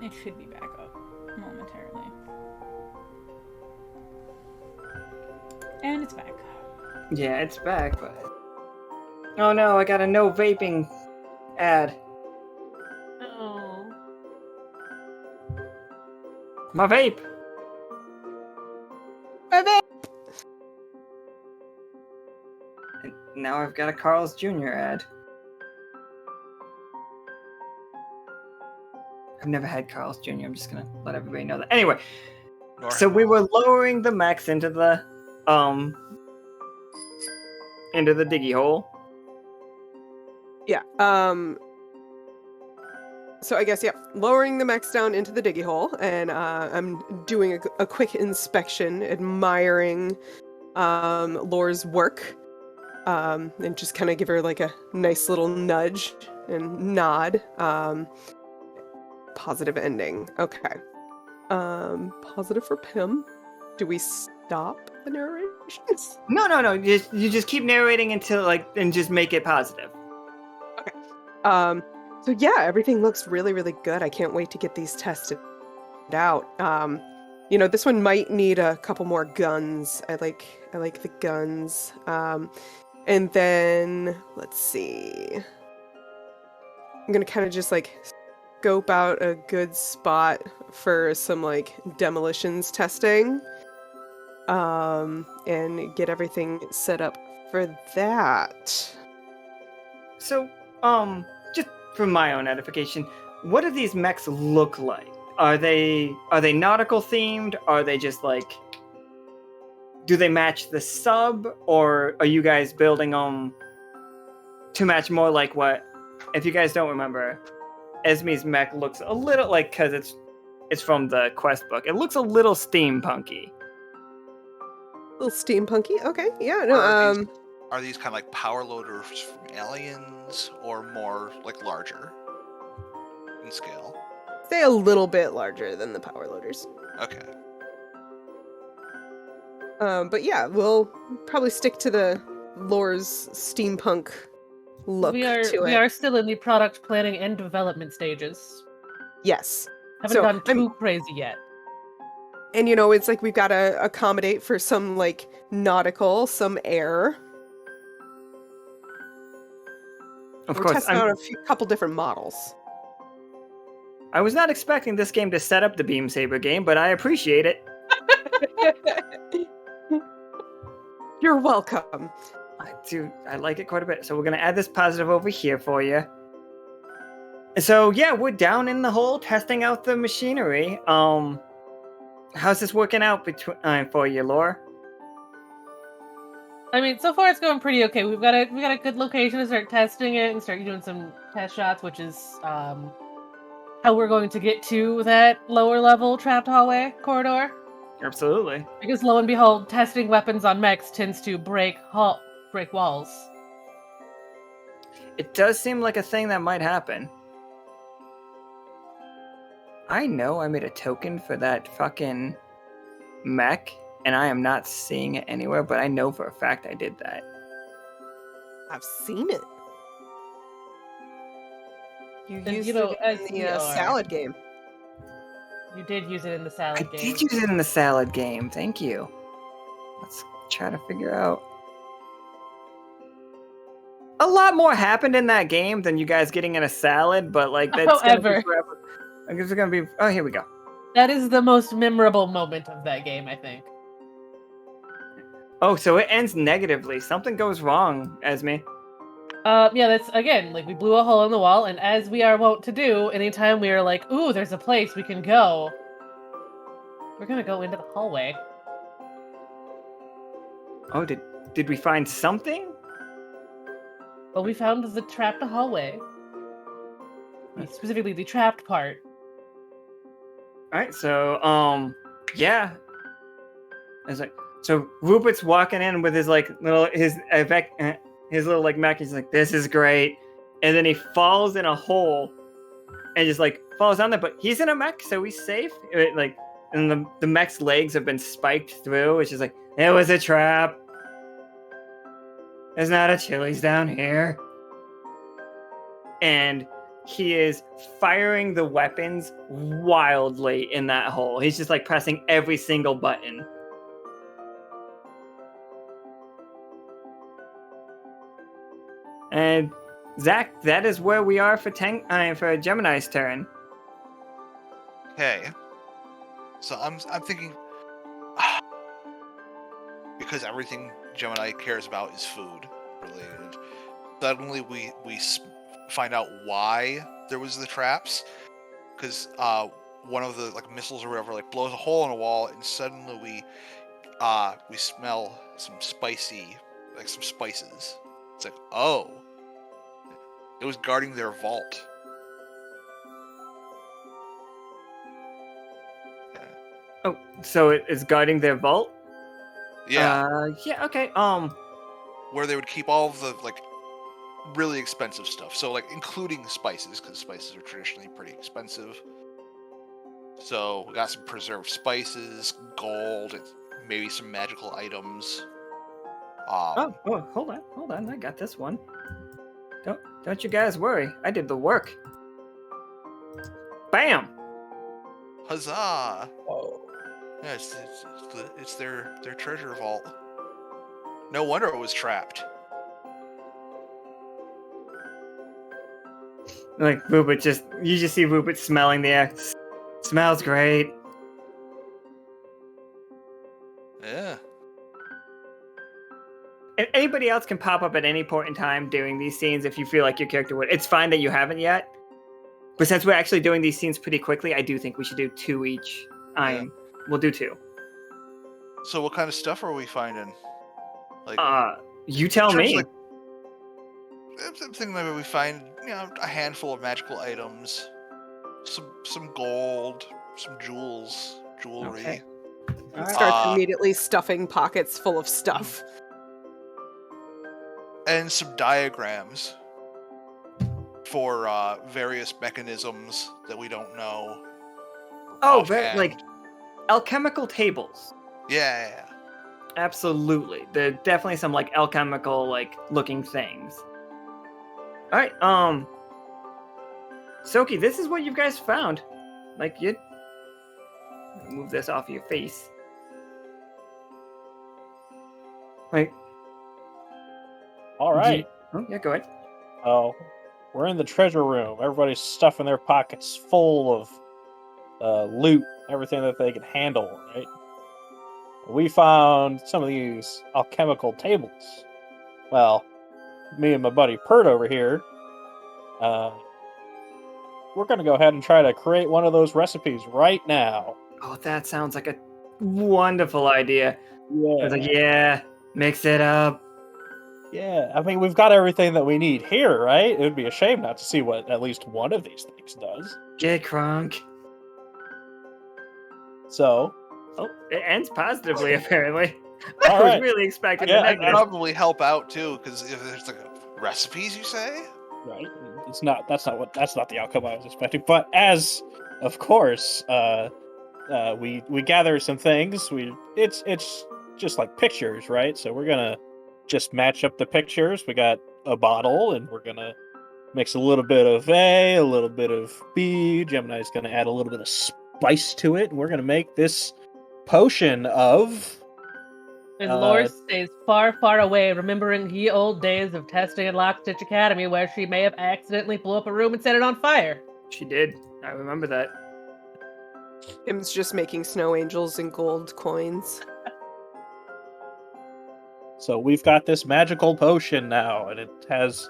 It should be back up momentarily. And it's back. Yeah, it's back, but... Oh no, I got a no vaping ad. Oh. My vape! My vape! And now I've got a Carl's Jr. ad. I've never had Carl's Jr. I'm just gonna let everybody know that. Anyway, so we were lowering the mechs into the diggy hole. Yeah. So I guess, yeah, lowering the mechs down into the diggy hole, and I'm doing a quick inspection, admiring Lore's work, and just kind of give her like a nice little nudge and nod. Positive ending. Okay. Positive for Pim. Do we stop the narrations? No. You just keep narrating until and just make it positive. Okay. So yeah, everything looks really, really good. I can't wait to get these tested out. This one might need a couple more guns. I like the guns. And then let's see. I'm gonna kind of just scope out a good spot for some demolitions testing. And get everything set up for that. So, just for my own edification, what do these mechs look like? Are they nautical themed? Are they just do they match the sub, or are you guys building them to match more like what? If you guys don't remember, Esmie's mech looks a little because it's from the quest book. It looks a little steampunky. A little steampunky. Okay, yeah. No. Are these kind of power loaders from Aliens, or more larger in scale? Say a little bit larger than the power loaders. Okay. But yeah, we'll probably stick to the Lore's steampunk look We to it. are still in the product planning and development stages. Yes. Haven't gone too crazy yet. And it's we've got to accommodate for some nautical, some air. Of We're course, testing out couple different models. I was not expecting this game to set up the Beam Saber game, but I appreciate it. You're welcome. I like it quite a bit. So we're going to add this positive over here for you. So yeah, we're down in the hole testing out the machinery. How's this working out for you, Lore? I mean, so far it's going pretty okay. We've got a good location to start testing it and start doing some test shots, which is how we're going to get to that lower level trapped hallway corridor. Absolutely. Because lo and behold, testing weapons on mechs tends to break walls. It does seem like a thing that might happen. I know I made a token for that fucking mech, and I am not seeing it anywhere, but I know for a fact I did that. I've seen it. You used it in the salad game. You did use it in the salad game. I did use it in the salad game. Thank you. Let's try to figure out. A lot more happened in that game than you guys getting in a salad, but that's gonna be forever. I guess it's gonna be. Oh, here we go. That is the most memorable moment of that game, I think. Oh, so it ends negatively. Something goes wrong, Esmie. Yeah, that's, again, we blew a hole in the wall, and as we are wont to do, anytime we are ooh, there's a place we can go, we're gonna go into the hallway. Oh, did we find something? Well, we found the trapped hallway. Specifically, the trapped part. Alright, so, yeah. So Rupert's walking in with his, his little mech. He's like, this is great. And then he falls in a hole and just, falls down there. But he's in a mech, so he's safe. And the mech's legs have been spiked through. It's just it was a trap. There's not a Chili's down here. And he is firing the weapons wildly in that hole. He's just like pressing every single button. And Zach, that is where we are for for Gemini's turn. Okay. So I'm thinking, because everything Gemini cares about is food related. Suddenly we find out why there was the traps, because one of the like missiles or whatever like blows a hole in a wall, and suddenly we smell some spices. It's like, oh, it was guarding their vault. Oh, so it is guarding their vault? Yeah, Yeah, okay. where they would keep all of the like really expensive stuff. So like including spices, because spices are traditionally pretty expensive. So we got some preserved spices, gold, and maybe some magical items. Oh, hold on. I got this one. Don't you guys worry. I did the work. Bam! Huzzah! Whoa. Yeah, it's their treasure vault. No wonder it was trapped. Like Rupert you just see Rupert smelling the air. Smells great. Yeah. And anybody else can pop up at any point in time doing these scenes if you feel like your character would. It's fine that you haven't yet. But since we're actually doing these scenes pretty quickly, I do think we should do 2 each. We'll do 2. So what kind of stuff are we finding? Like, you tell me. like, I'm thinking maybe we find, a handful of magical items, some gold, some jewelry. Okay. He starts immediately stuffing pockets full of stuff. And some diagrams for various mechanisms that we don't know. Oh, offhand. like alchemical tables. Yeah. Absolutely. There are definitely some like alchemical like looking things. All right, Tsoki, this is what you guys found. Like you move this off of your face. Like, All right. yeah, go ahead. Oh, we're in the treasure room. Everybody's stuffing their pockets full of loot, everything that they can handle, right? We found some of these alchemical tables. Well, me and my buddy Pert over here, we're going to go ahead and try to create one of those recipes right now. Oh, that sounds like a wonderful idea. Yeah. I was like, yeah, mix it up. Yeah, I mean, we've got everything that we need here, right? It would be a shame not to see what at least one of these things does. Get crunk. So... Oh, it ends positively, apparently. All I was right. really expecting Yeah, the That'd negative. probably help out too, because if there's like recipes, you say? Right. That's not the outcome I was expecting. But as, of course, we gather some things. It's just like pictures, right? So we're gonna just match up the pictures. We got a bottle, and we're gonna mix a little bit of A, a little bit of B. Gemini's gonna add a little bit of spice to it, and we're gonna make this potion of. And Lore stays far, far away, remembering ye old days of testing at Lockstitch Academy, where she may have accidentally blew up a room and set it on fire. She did. I remember that. Him's just making snow angels and gold coins. So we've got this magical potion now, and it has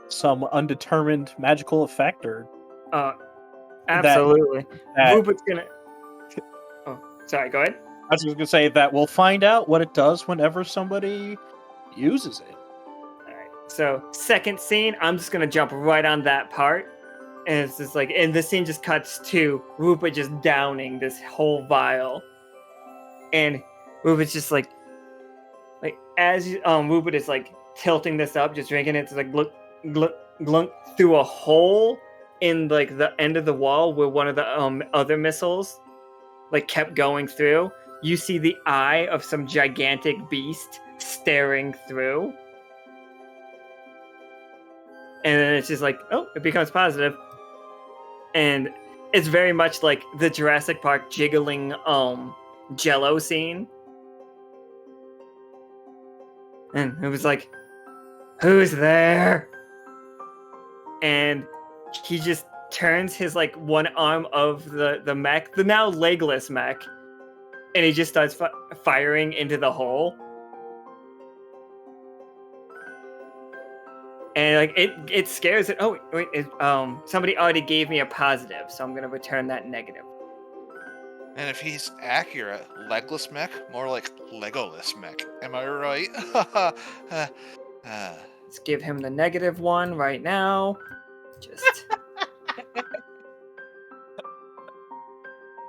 some undetermined magical effect, or Absolutely. that- Rupert's gonna. Oh, sorry. Go ahead. I was just gonna say that we'll find out what it does whenever somebody uses it. All right. So, second scene. I'm just gonna jump right on that part, and it's just like, and the scene just cuts to Rupert just downing this whole vial, and Rupert's just like as Rupert is like tilting this up, just drinking it, it's like glunk, glunk, glunk through a hole in like the end of the wall where one of the other missiles like kept going through. You see the eye of some gigantic beast staring through. and then it's just like, oh, it becomes positive, and it's very much like the Jurassic Park jiggling Jello scene, and it was like, who's there? And he just turns his like one arm of the mech, the now legless mech, and he just starts firing into the hole. And like it scares it. Oh wait, somebody already gave me a positive, so I'm gonna return that negative. And if he's accurate, legless mech, more like Legoless mech. Am I right? Let's give him the -1 right now. Just.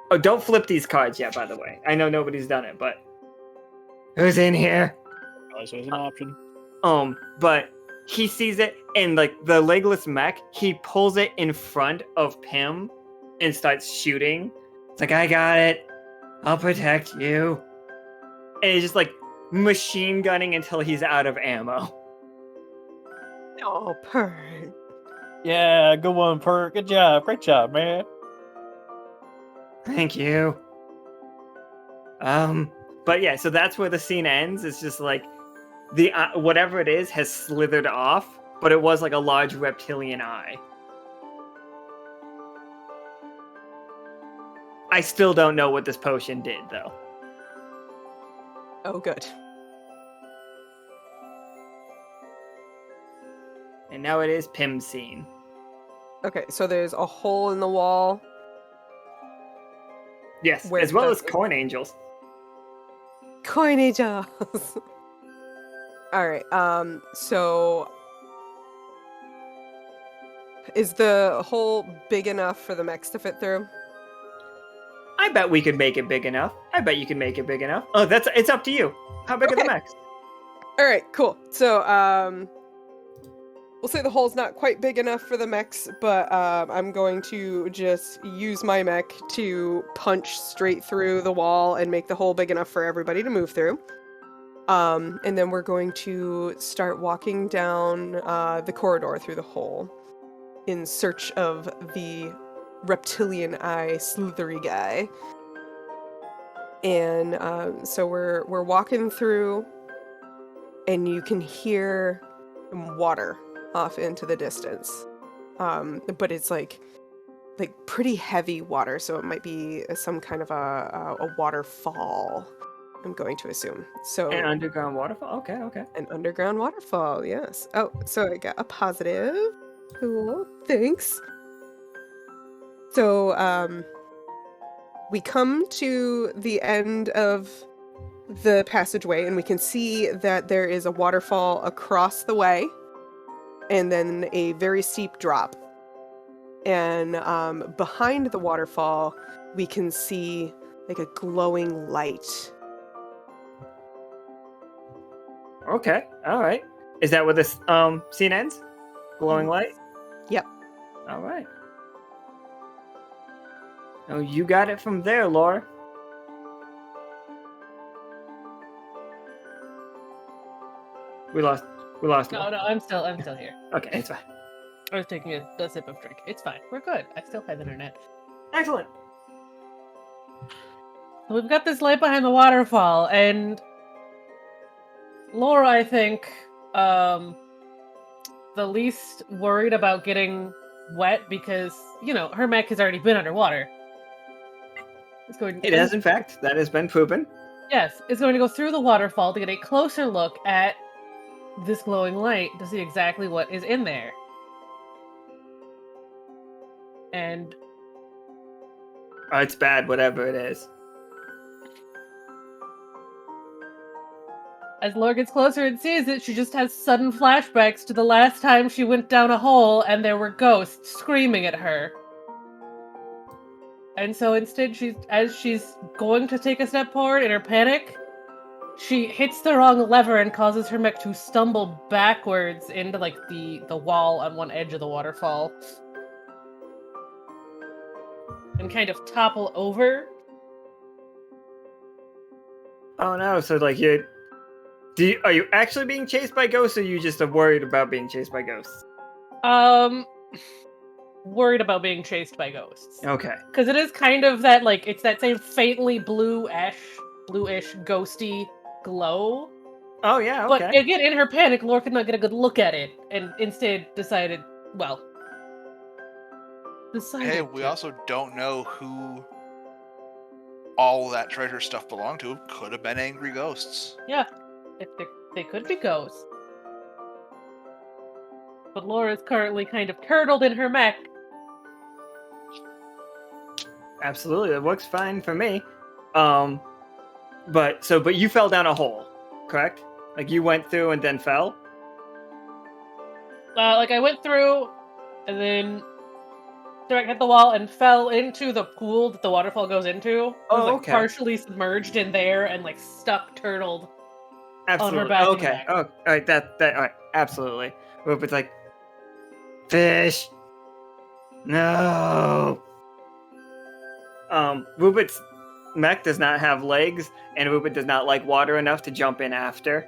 Oh, don't flip these cards yet, by the way. I know nobody's done it, but who's in here? So it's an option. But he sees it, and like the legless mech, he pulls it in front of Pim and starts shooting. It's like, I got it. I'll protect you. And he's just like machine gunning until he's out of ammo. Oh, Pert. Yeah, good one, Perk. Good job. Great job, man. Thank you. But yeah, so that's where the scene ends. It's just like the whatever it is has slithered off, but it was like a large reptilian eye. I still don't know what this potion did, though. Oh, good. And now it is Pim's scene. Okay, so there's a hole in the wall. Yes, Where as well the- as corn angels. Coinage. Alright, so is the hole big enough for the mechs to fit through? I bet we could make it big enough. I bet you can make it big enough. Oh, it's up to you. How big are the Okay. mechs? Alright, cool. So, we'll say the hole's not quite big enough for the mechs, but I'm going to just use my mech to punch straight through the wall and make the hole big enough for everybody to move through. And then we're going to start walking down the corridor through the hole in search of the reptilian eye slithery guy. And so we're walking through, and you can hear water off into the distance, but it's like pretty heavy water, so it might be some kind of a waterfall, I'm going to assume. So An underground waterfall? Okay. an underground waterfall, yes. Oh, so I got a positive. Cool, thanks. So we come to the end of the passageway, and we can see that there is a waterfall across the way, and then a very steep drop. And behind the waterfall, we can see like a glowing light. Okay, alright. Is that where this scene ends? Glowing light? Yep. Alright. Oh, you got it from there, Laura. We lost No, Laura. I'm still here. Okay, it's fine. I was taking a sip of drink. It's fine. We're good. I still have internet. Excellent. We've got this light behind the waterfall, and Laura, I think, the least worried about getting wet because, her mech has already been underwater. It has, in fact. That has been proven. Yes, it's going to go through the waterfall to get a closer look at this glowing light to see exactly what is in there. And Oh, it's bad, whatever it is. as Laura gets closer and sees it, she just has sudden flashbacks to the last time she went down a hole and there were ghosts screaming at her. And so instead, as she's going to take a step forward in her panic, she hits the wrong lever and causes her mech to stumble backwards into the wall on one edge of the waterfall. And kind of topple over. Oh no, so like are you actually being chased by ghosts, or you just are worried about being chased by ghosts? Worried about being chased by ghosts. Okay. Because it is kind of that, like, it's that same faintly bluish, ghosty glow. Oh yeah. But Okay. again, in her panic, Laura could not get a good look at it, and instead decided Hey, we to. also don't know who all that treasure stuff belonged to. Could have been angry ghosts. Yeah, they could be ghosts. But Laura's currently kind of turtled in her mech. Absolutely, it works fine for me. But you fell down a hole, correct? Like you went through and then fell. Like I went through, and then direct hit the wall and fell into the pool that the waterfall goes into. I was Oh, like okay. partially submerged in there and like stuck turtled Absolutely. on her back. Okay. And Oh, all right. That. All right. Absolutely. Rupert's like, fish. No. Rupert's mech does not have legs, and Rupert does not like water enough to jump in after.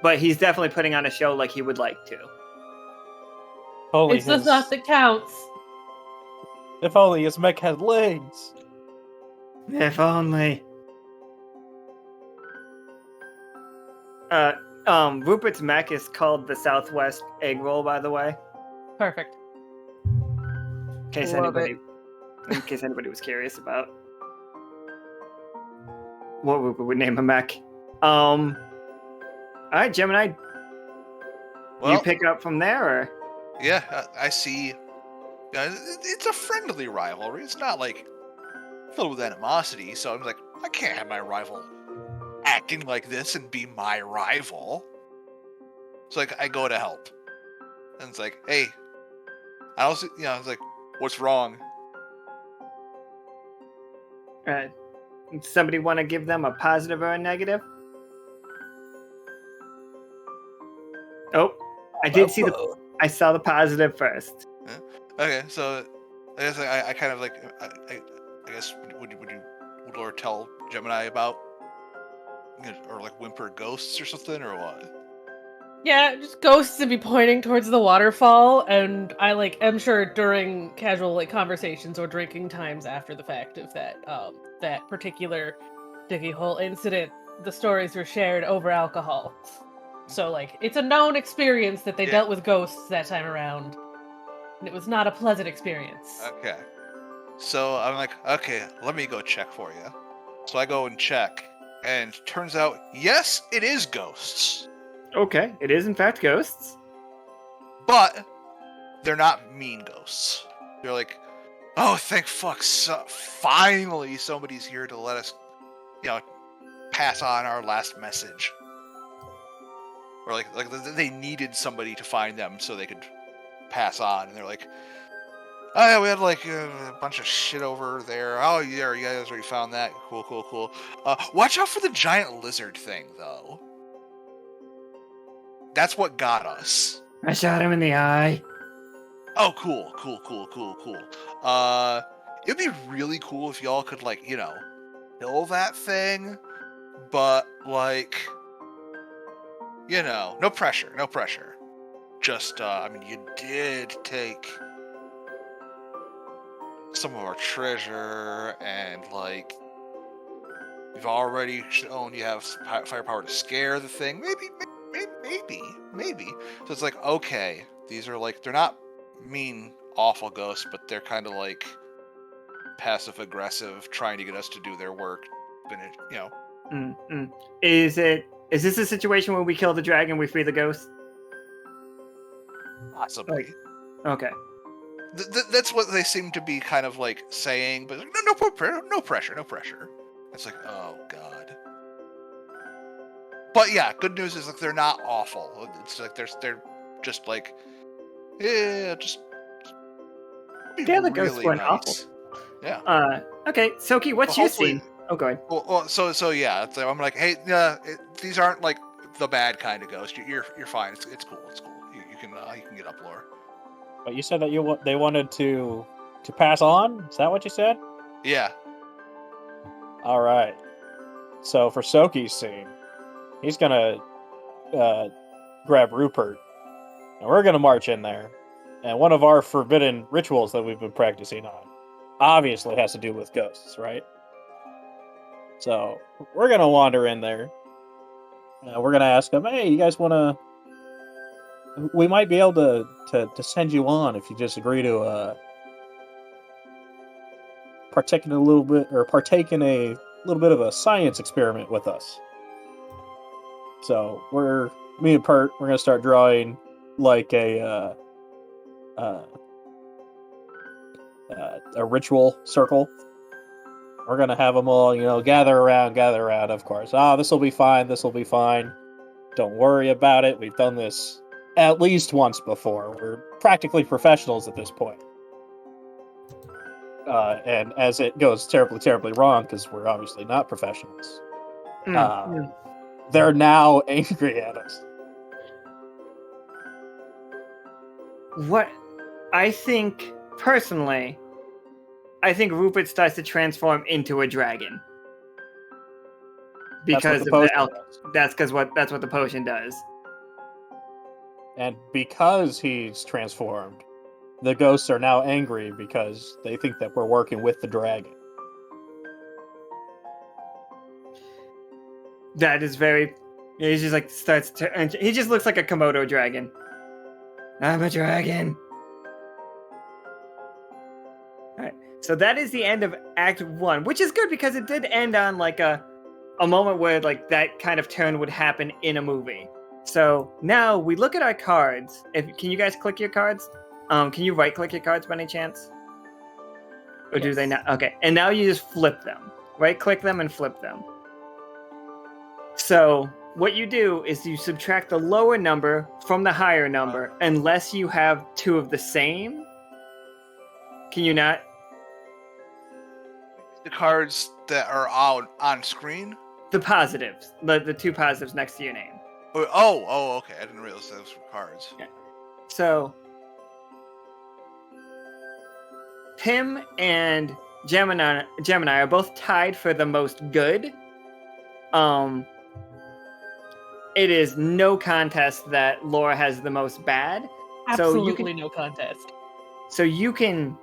But he's definitely putting on a show like he would like to. Only It's the thought that counts. If only his mech had legs. If only. Rupert's mech is called the Southwest Egg Roll, by the way. Perfect. In case Love anybody was curious about what Rupert would name a mech. All right, Gemini. Well, You pick up from there, or yeah, I see. It's a friendly rivalry. It's not like filled with animosity. So I'm like, I can't have my rival acting like this and be my rival. So like, I go to help, and it's like, hey, I also, it's like, what's wrong? somebody want to give them a positive or a negative? Oh, I saw the positive first. Yeah. Okay, so I guess I kind of like I guess would Laura tell Gemini about or like whimper ghosts or something or what? Yeah, just ghosts to be pointing towards the waterfall, and I am sure during casual conversations or drinking times after the fact of that particular Diggy hole incident, the stories were shared over alcohol. So it's a known experience that they dealt with ghosts that time around. And it was not a pleasant experience. Okay. So I'm like, okay, let me go check for you. So I go and check, and turns out, yes, it is ghosts. Okay, it is in fact ghosts. But they're not mean ghosts. They're like, oh, thank fuck, finally somebody's here to let us, pass on our last message. Or like they needed somebody to find them so they could pass on, and they're like, oh yeah, we had a bunch of shit over there. Oh yeah, you guys already found that. Cool. Watch out for the giant lizard thing, though. That's what got us. I shot him in the eye. Oh, cool. It'd be really cool if y'all could kill that thing, but no pressure. Just, you did take some of our treasure, and you've already shown you have firepower to scare the thing. Maybe. So it's like, okay, these are they're not mean, awful ghosts, but they're kind of passive aggressive, trying to get us to do their work. Is this a situation where we kill the dragon, we free the ghost? Possibly. Okay. That's what they seem to be kind of saying, but no pressure. It's like, oh god. But yeah, good news is they're not awful. It's they're just just. The other ghosts weren't awful. Yeah. Okay, Tsoki, what's you seen? Oh, go ahead. Well, so yeah, I'm like, hey, these aren't the bad kind of ghost. You're fine. It's cool. You can get up, Laura. But you said that they wanted to pass on. Is that what you said? Yeah. All right. So for Tsoki's scene, he's gonna grab Rupert, and we're gonna march in there. And one of our forbidden rituals that we've been practicing on obviously has to do with ghosts, right? So we're going to wander in there. We're going to ask them, hey, you guys want to... We might be able to send you on if you just agree to partake in a little bit of a science experiment with us. So me and Pert, we're going to start drawing like a ritual circle. We're gonna have them all, gather around, of course. This will be fine. Don't worry about it. We've done this at least once before. We're practically professionals at this point. And as it goes terribly, terribly wrong, because we're obviously not professionals, they're now angry at us. What I think, personally, Rupert starts to transform into a dragon. Because of that's what the potion does. And because he's transformed, the ghosts are now angry because they think that we're working with the dragon. That is very... He just like starts to... He just looks like a Komodo dragon. I'm a dragon. Alright, so that is the end of Act 1, which is good because it did end on like a moment where like that kind of turn would happen in a movie. So now we look at our cards. Can you guys click your cards? Can you right-click your cards by any chance? Or do they not? Okay, and now you just flip them. Right-click them and flip them. So what you do is you subtract the lower number from the higher number unless you have two of the same. Can you not? The cards that are out on screen? The positives. The two positives next to your name. Oh, okay. I didn't realize those were cards. Yeah. So Pim and Gemini are both tied for the most good. It is no contest that Laura has the most bad. Absolutely no contest. So you can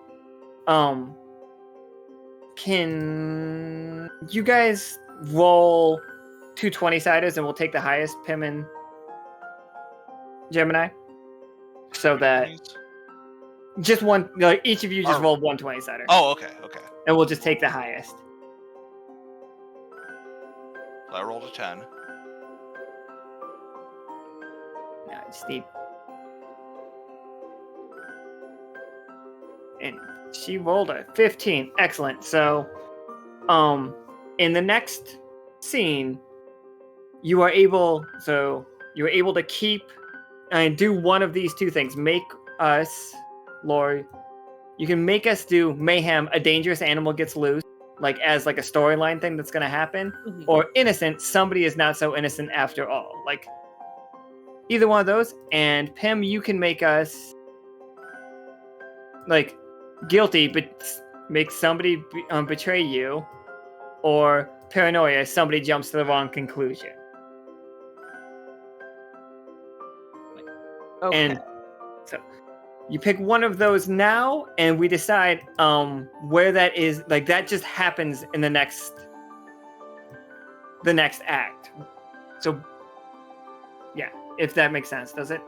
you guys roll 2 20-siders and we'll take the highest, Pim and Gemini? So that just one, like each of you just roll 1 20-sider. Oh, okay. And we'll just take the highest. So I rolled a 10. Yeah, Steve. And she rolled a 15. Excellent. So, in the next scene, you are able to keep and do one of these two things. Make us, Lord, you can make us do mayhem, a dangerous animal gets loose, like as like a storyline thing that's going to happen, or innocent, somebody is not so innocent after all. Like either one of those. And Pim, you can make us like guilty, but make somebody betray you, or paranoia, somebody jumps to the wrong conclusion. Okay. And so you pick one of those now, and we decide where that is. Like that just happens in the next act. So yeah, if that makes sense, does it?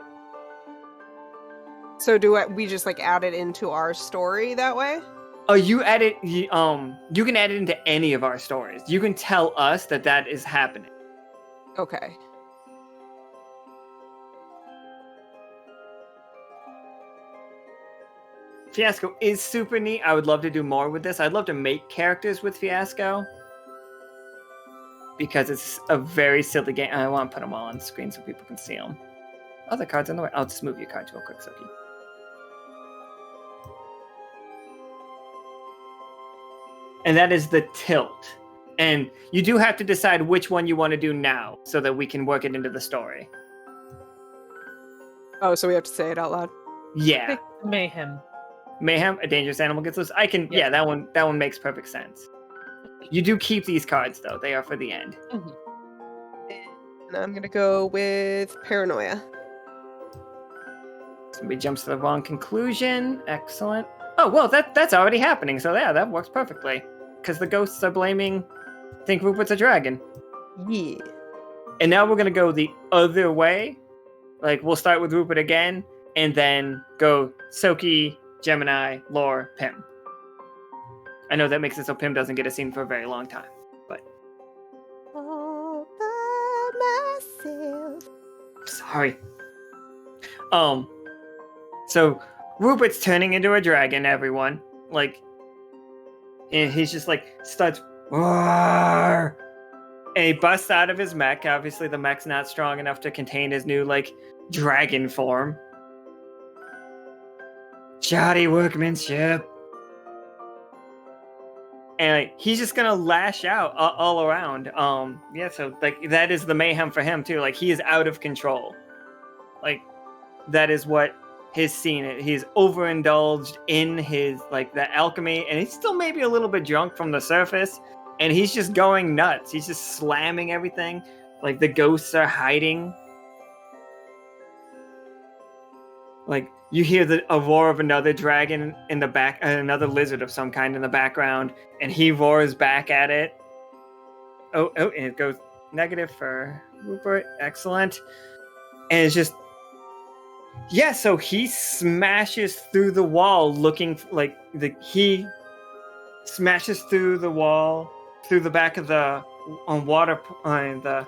So do we just like add it into our story that way? Oh, you add it. You can add it into any of our stories. You can tell us that is happening. Okay. Fiasco is super neat. I would love to do more with this. I'd love to make characters with Fiasco because it's a very silly game. I want to put them all on screen so people can see them. Other cards in the way. I'll just move your cards real quick, Tsoki. And that is the tilt. And you do have to decide which one you want to do now so that we can work it into the story. Oh, so we have to say it out loud? Yeah. Mayhem. Mayhem, a dangerous animal gets loose. Yeah, that one makes perfect sense. You do keep these cards though. They are for the end. And I'm gonna go with paranoia. Somebody jumps to the wrong conclusion. Excellent. Oh, well, that's already happening, so yeah, that works perfectly. Because the ghosts are blaming Think Rupert's a dragon. Yeah. And now we're going to go the other way. Like, we'll start with Rupert again, and then go Tsoki, Gemini, Lore, Pim. I know that makes it so Pim doesn't get a scene for a very long time, but... All by myself. Sorry. So Rupert's turning into a dragon, everyone. Like, and he's just like, starts, roar! And he busts out of his mech. Obviously, the mech's not strong enough to contain his new, like, dragon form. Shoddy workmanship. And like, he's just gonna lash out all around. Yeah, so like that is the mayhem for him too. Like he is out of control. Like that is what his scene is. He's overindulged in his like the alchemy, and he's still maybe a little bit drunk from the surface, and he's just going nuts. He's just slamming everything. Like the ghosts are hiding. Like you hear a roar of another dragon in the back, another lizard of some kind in the background, and he roars back at it. Oh, and it goes negative for Rupert. Excellent. And it's just, yeah. So he smashes through the wall, looking like he smashes through the wall, through the back of the the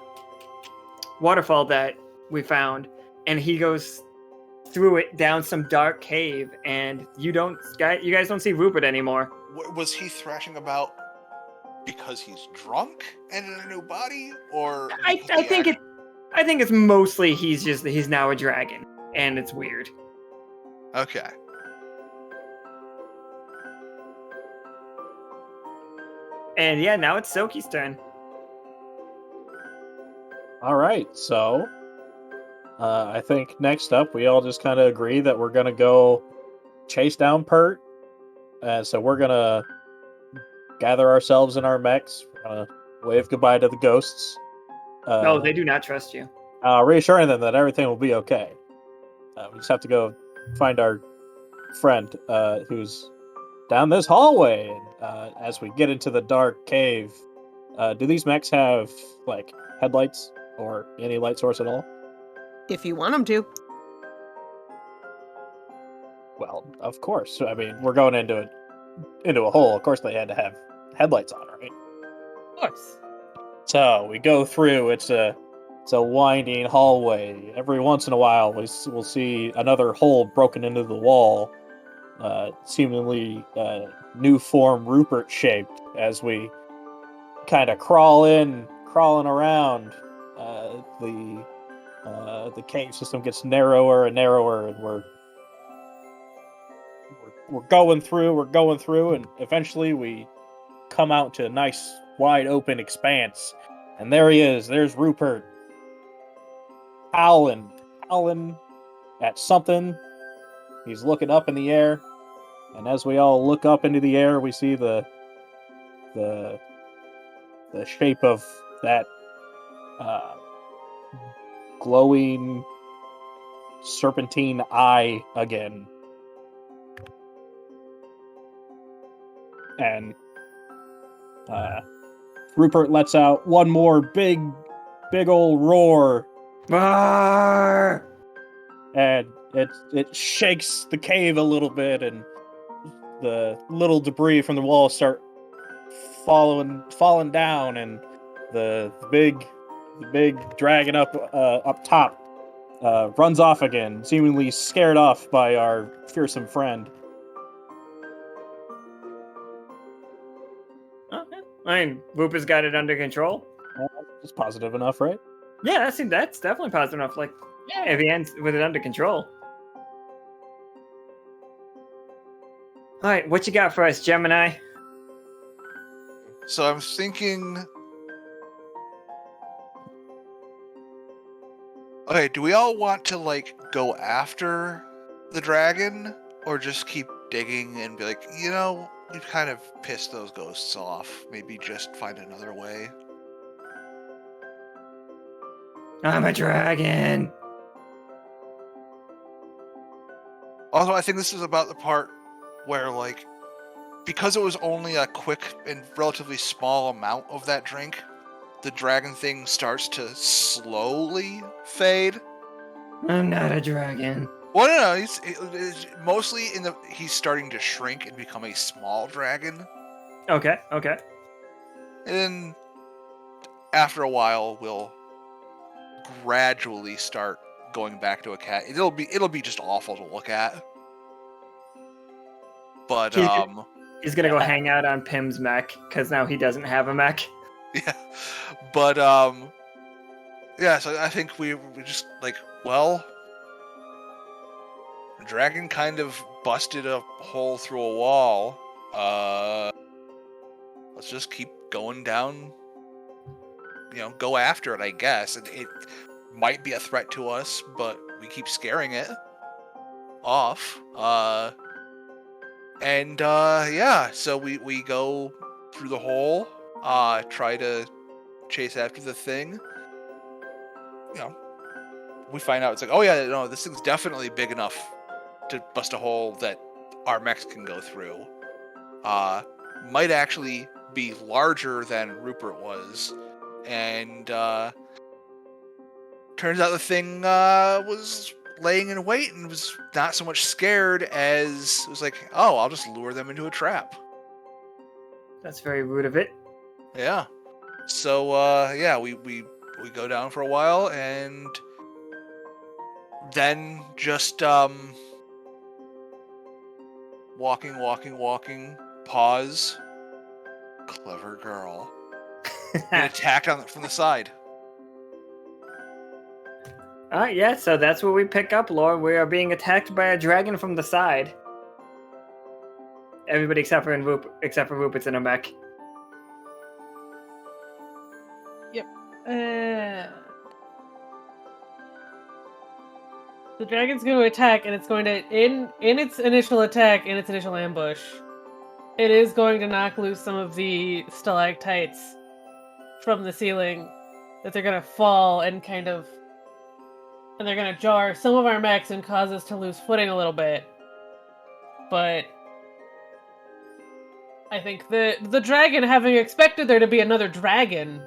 waterfall that we found, and he goes through it down some dark cave, and you guys don't see Rupert anymore. Was he thrashing about because he's drunk and in a new body, or I think it's mostly he's now a dragon, and it's weird. Okay. And yeah, now it's Tsoki's turn. All right, so I think next up we all just kind of agree that we're gonna go chase down Pert, and so we're gonna gather ourselves in our mechs. We're gonna wave goodbye to the ghosts. No, they do not trust you. Reassuring them that everything will be okay. We just have to go find our friend who's down this hallway. And as we get into the dark cave, do these mechs have like headlights or any light source at all? If you want them to. Well, of course. I mean, we're going into a hole. Of course, they had to have headlights on, right? Of course. So we go through. It's a winding hallway. Every once in a while, we'll see another hole broken into the wall, seemingly new form Rupert shaped as we kind of crawling around. The cave system gets narrower and narrower, and we're going through, and eventually we come out to a nice wide open expanse, and there he is. There's Rupert, howling at something. He's looking up in the air, and as we all look up into the air, we see the shape of that glowing serpentine eye again. And Rupert lets out one more big old roar. Roar! And it shakes the cave a little bit, and the little debris from the wall start falling down, and the big dragon up top runs off again, seemingly scared off by our fearsome friend. I mean, Rupert's got it under control. It's positive enough, right? Yeah, that's definitely positive enough. Like, yeah, if he ends with it under control. All right, what you got for us, Gemini? So I'm thinking. Okay, do we all want to like go after the dragon, or just keep digging and be like, we've kind of pissed those ghosts off. Maybe just find another way. I'm a dragon. Also, I think this is about the part where, like, because it was only a quick and relatively small amount of that drink, the dragon thing starts to slowly fade. I'm not a dragon. Well, no, it's mostly he's starting to shrink and become a small dragon. Okay. And then after a while, we'll gradually start going back to a cat. It'll be just awful to look at. But He's gonna go hang out on Pim's mech because now he doesn't have a mech. yeah, but yeah. So I think we just like, well, the dragon kind of busted a hole through a wall. Let's just keep going down. Go after it, I guess. It might be a threat to us, but we keep scaring it off. Yeah, so we go through the hole, try to chase after the thing. We find out it's like, oh yeah, no, this thing's definitely big enough to bust a hole that our mechs can go through. Might actually be larger than Rupert was, and turns out the thing was laying in wait and was not so much scared as it was like, oh, I'll just lure them into a trap. That's very rude of it. Yeah. So yeah, we go down for a while and then just walking, pause. Clever girl. Get attacked from the side. Yeah, so that's where we pick up, Lore. We are being attacked by a dragon from the side. Everybody except for Rupert's in a mech. Yep. The dragon's going to attack, and it's going to, in its initial attack, in its initial ambush, it is going to knock loose some of the stalactites from the ceiling, that they're going to fall and and they're going to jar some of our mechs and cause us to lose footing a little bit. But I think the dragon, having expected there to be another dragon,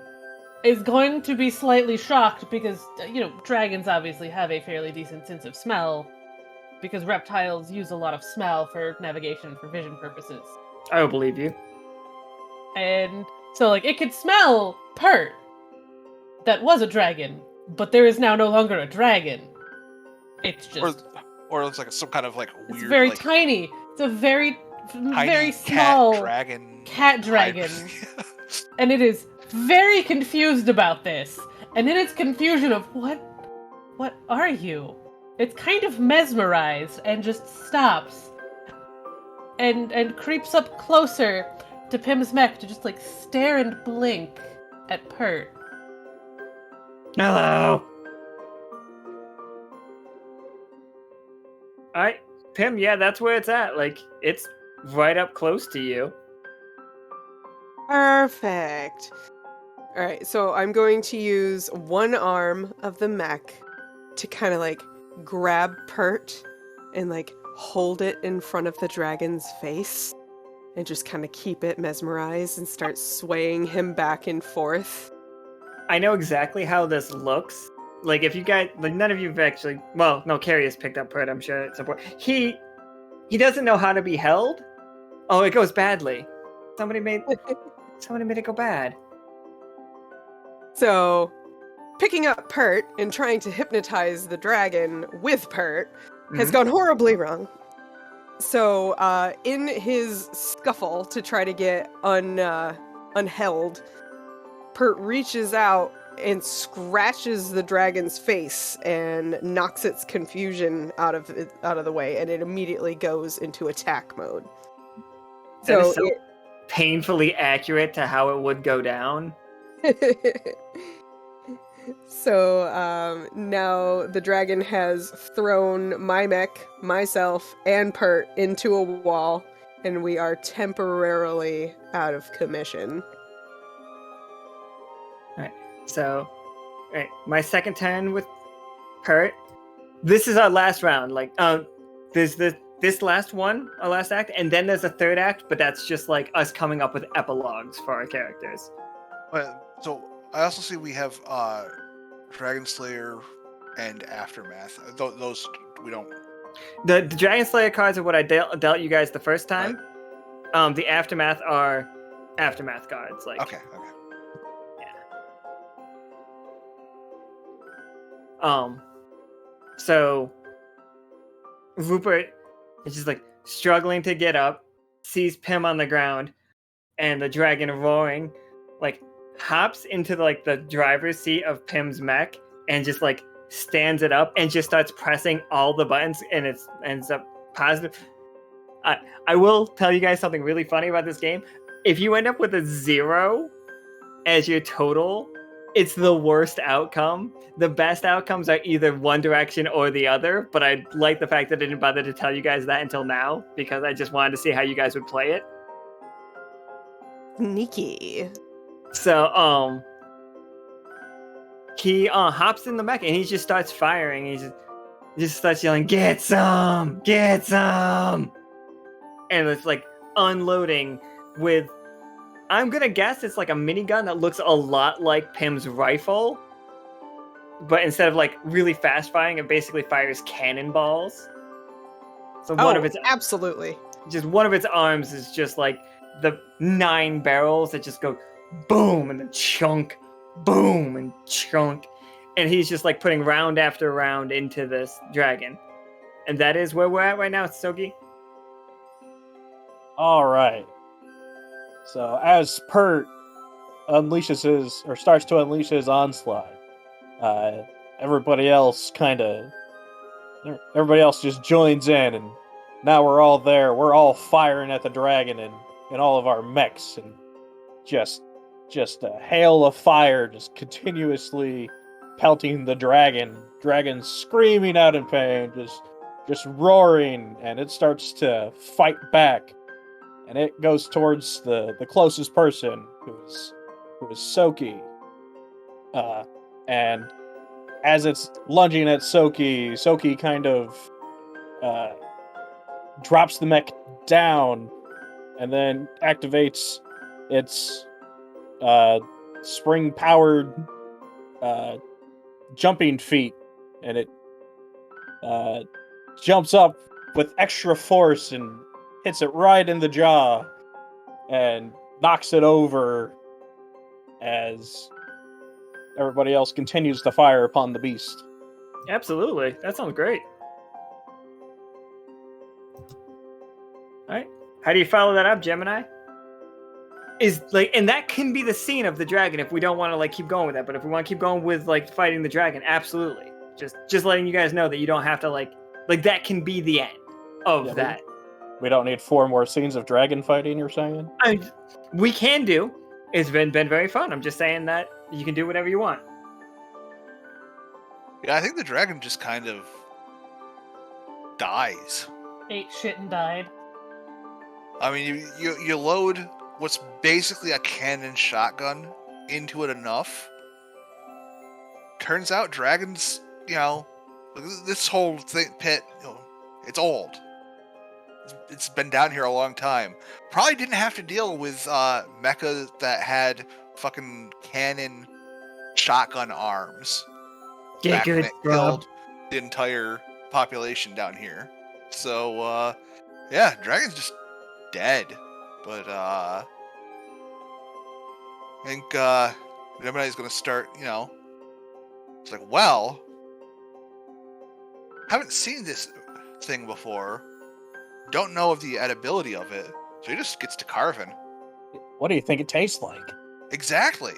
is going to be slightly shocked because, dragons obviously have a fairly decent sense of smell, because reptiles use a lot of smell for navigation, for vision purposes. I will believe you. And so, it could smell Pert. That was a dragon, but there is now no longer a dragon. It's just... Or it's like some kind of, weird... It's very tiny. It's a very tiny small... Cat dragon. And it is very confused about this. And in its confusion of, what are you? It's kind of mesmerized and just stops. And creeps up closer to Pim's mech to just, stare and blink at Pert. Hello. Alright, Pim, yeah, that's where it's at. It's right up close to you. Perfect. All right, so I'm going to use one arm of the mech to kind of grab Pert and hold it in front of the dragon's face and just kind of keep it mesmerized and start swaying him back and forth. I know exactly how this looks. If you guys, none of you have actually, well, no, Keri has picked up Pert, I'm sure at some point. He doesn't know how to be held. Oh, it goes badly. Somebody made it go bad. So, picking up Pert and trying to hypnotize the dragon with Pert has gone horribly wrong. So, in his scuffle to try to get unheld, Pert reaches out and scratches the dragon's face and knocks its confusion out of the way, and it immediately goes into attack mode. That is so painfully accurate to how it would go down. So now the dragon has thrown my mech, myself, and Pert into a wall, and we are temporarily out of commission. Alright, so my second turn with Pert. This is our last round. there's this last one, our last act, and then there's a third act, but that's just like us coming up with epilogues for our characters. So I also see we have Dragon Slayer and Aftermath. Those we don't. The Dragon Slayer cards are what I dealt you guys the first time. Right. The Aftermath are Aftermath cards. Like Okay. Yeah. So Rupert is just like struggling to get up, sees Pym on the ground, and the dragon roaring, like hops into the driver's seat of Pym's mech and just like stands it up and just starts pressing all the buttons, and it ends up positive. I will tell you guys something really funny about this game. If you end up with a 0 as your total, it's the worst outcome. The best outcomes are either one direction or the other, but I like the fact that I didn't bother to tell you guys that until now, because I just wanted to see how you guys would play it. Sneaky. So, he hops in the mech and he just starts firing. He just starts yelling, "Get some! Get some!" And it's like unloading with, I'm gonna guess it's like a minigun that looks a lot like Pym's rifle, but instead of like really fast firing, it basically fires cannonballs. So absolutely. Just one of its arms is just like the 9 barrels that just go boom and then chunk, boom and chunk, and he's just like putting round after round into this dragon. And that is where we're at right now, Tsoki. All right. So as Pert starts to unleash his onslaught, everybody else just joins in, and now we're all there. We're all firing at the dragon in all of our mechs, and just a hail of fire just continuously pelting the dragon. Dragon screaming out in pain, just roaring, and it starts to fight back. And it goes towards the closest person, who is Tsoki. And as it's lunging at Tsoki kind of drops the mech down, and then activates its spring-powered jumping feat, and it jumps up with extra force and hits it right in the jaw and knocks it over as everybody else continues to fire upon the beast. Absolutely. That sounds great. Alright. How do you follow that up, Gemini? And that can be the scene of the dragon if we don't want to keep going with that, but if we want to keep going with fighting the dragon, absolutely. Just letting you guys know that you don't have to that can be the end of that. We don't need 4 more scenes of dragon fighting, you're saying? We can do. It's been very fun. I'm just saying that you can do whatever you want. Yeah, I think the dragon just kind of dies. Ate shit and died. I mean, you load what's basically a cannon shotgun into it enough. Turns out dragons, this whole pit, it's old. It's been down here a long time. Probably didn't have to deal with mecha that had fucking cannon shotgun arms. Get good, bro. Killed the entire population down here. So, yeah, dragon's just dead. But, I think, Gemini's gonna start, it's like, well, haven't seen this thing before. Don't know of the edibility of it, so he just gets to carving. What do you think it tastes like? Exactly.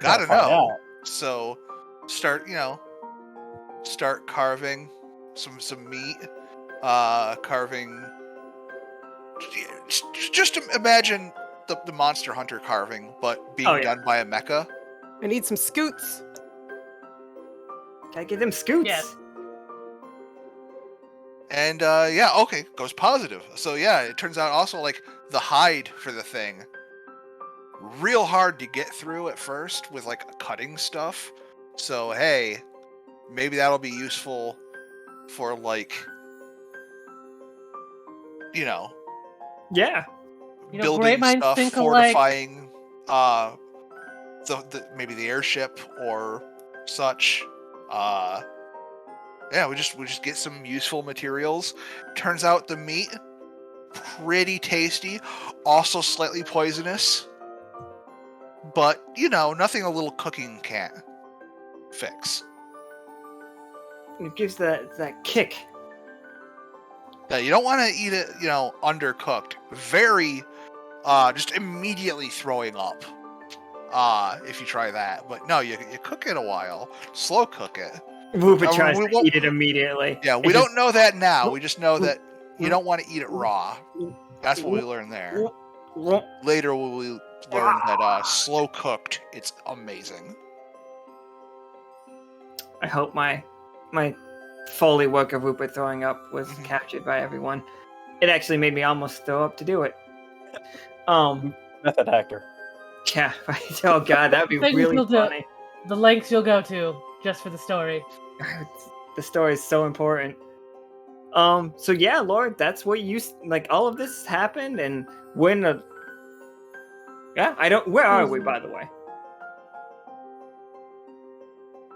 Gotta know. Out. So, start carving some meat. Carving. Just imagine the Monster Hunter carving, but being done by a mecha. I need some scoots. Gotta get them scoots. Yes. And, okay, goes positive. So, yeah, it turns out also, the hide for the thing, real hard to get through at first with, cutting stuff. So, hey, maybe that'll be useful for, Yeah. Great building minds stuff, think alike. fortifying maybe the airship or such. Yeah, we just get some useful materials. Turns out the meat pretty tasty, also slightly poisonous, but nothing a little cooking can't fix. It gives that kick. Yeah, you don't want to eat it, undercooked. Very, just immediately throwing up. If you try that, but no, you cook it a while, slow cook it. Rupa tries to eat it immediately. Yeah, we don't know that now. We just know that you don't want to eat it raw. That's what we learned there. Later, we learned that slow cooked, it's amazing. I hope my Foley work of Rupert throwing up was captured by everyone. It actually made me almost throw up to do it. Method actor. Yeah, right. Oh god, that'd be really funny. The lengths you'll go to just for the story. The story is so important. So yeah, Lord, that's what you like. All of this happened, and where are we, by the way?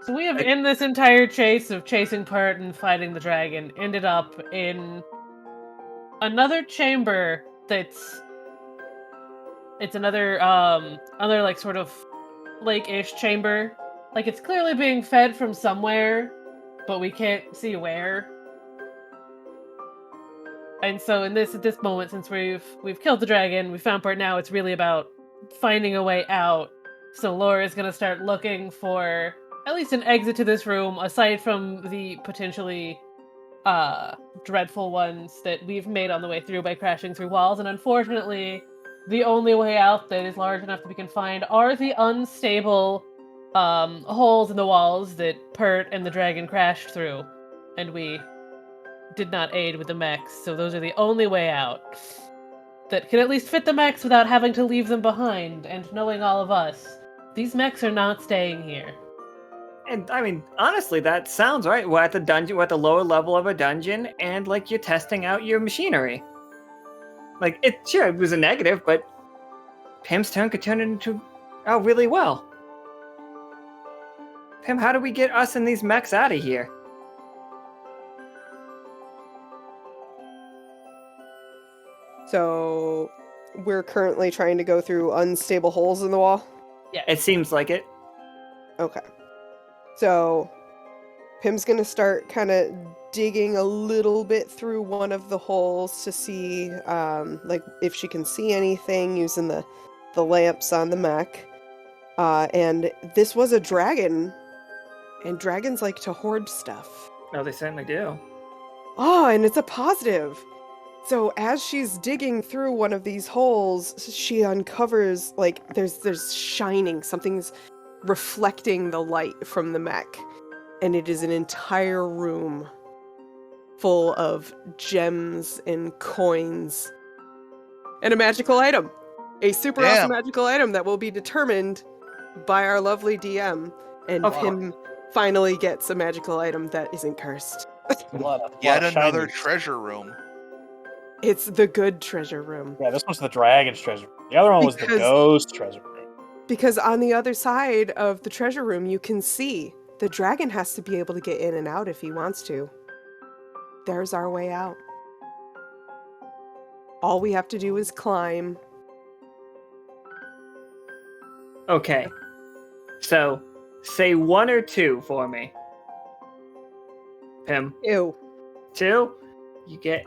So we have, in this entire chase of chasing Part and fighting the dragon, ended up in another chamber that's... It's another like sort of lake-ish chamber. Like, it's clearly being fed from somewhere, but we can't see where. And so at this moment, since we've killed the dragon, we found Part, now it's really about finding a way out. So Laura is gonna start looking for at least an exit to this room, aside from the potentially dreadful ones that we've made on the way through by crashing through walls. And unfortunately, the only way out that is large enough that we can find are the unstable holes in the walls that Pert and the dragon crashed through, and we did not aid with the mechs, so those are the only way out that can at least fit the mechs without having to leave them behind. And knowing all of us, these mechs are not staying here. And I mean, honestly, that sounds right. We're at the dungeon, we're at the lower level of a dungeon, and like you're testing out your machinery. Like it was a negative, but Pim's turn could turn it into really well. Pim, how do we get us and these mechs out of here? So we're currently trying to go through unstable holes in the wall? Yeah, it seems like it. Okay. So Pim's gonna start kind of digging a little bit through one of the holes to see like if she can see anything using the lamps on the mech. And this was a dragon, and dragons like to hoard stuff. No, they certainly do. Oh, and it's a positive. So as she's digging through one of these holes, she uncovers, like, there's shining, something's reflecting the light from the mech. And it is an entire room full of gems and coins. And a magical item. A super awesome magical item that will be determined by our lovely DM. And Pim finally gets a magical item that isn't cursed. Yet another treasure room. It's the good treasure room. Yeah, this one's the dragon's treasure room. The other one was the ghost treasure room. Because on the other side of the treasure room, you can see the dragon has to be able to get in and out if he wants to. There's our way out. All we have to do is climb. Okay. So, say 1 or 2 for me. Pim. 2. 2? You get...